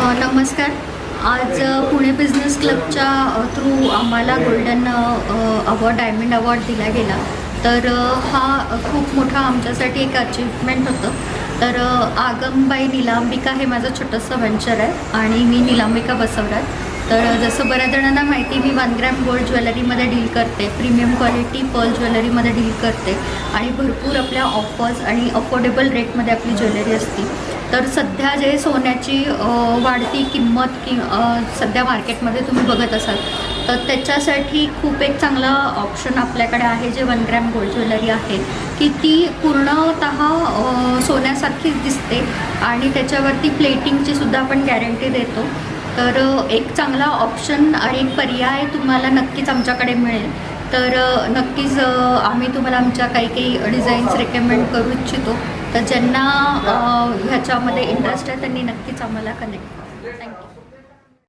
नमस्कार. आज पुणे बिझनेस क्लबच्या थ्रू आम्हाला गोल्डन अवॉर्ड, डायमंड अवॉर्ड दिला गेला. तर हा खूप मोठा आमच्यासाठी एक अचीवमेंट होतं. तर आगमबाई निलांबिका हे माझं छोटंसं व्हेंचर आहे आणि मी निलांबिका बसवरात. तर जसं बऱ्याच जणांना माहिती, मी 1 ग्रॅम गोल्ड ज्वेलरीमध्ये डील करते, प्रीमियम क्वालिटी पर्ल ज्वेलरीमध्ये डील करते आणि भरपूर आपल्या ऑफर्स आणि अफोर्डेबल रेटमध्ये आपली ज्वेलरी असते. तर सध्या जे सोन्याची वाढती किंमत सध्या मार्केटमध्ये तुम्ही बघत असाल, तर त्याच्यासाठी खूप एक चांगला ऑप्शन आपल्याकडे आहे. जे 1 ग्रॅम गोल्ड ज्वेलरी आहे की ती पूर्णतः सोन्यासारखीच दिसते आणि त्याच्यावरती प्लेटिंगची सुद्धा आपण गॅरंटी देतो. तर एक चांगला ऑप्शन आणि एक पर्याय तुम्हाला नक्कीच आमच्याकडे मिळेल. तर नक्कीच आम्ही तुम्हाला आमच्या काही डिझाईन्स रेकमेंड करू इच्छितो. तर ज्यांना ह्याच्यामध्ये इंटरेस्ट आहे त्यांनी नक्कीच आम्हाला कनेक्ट करा. थँक्यू.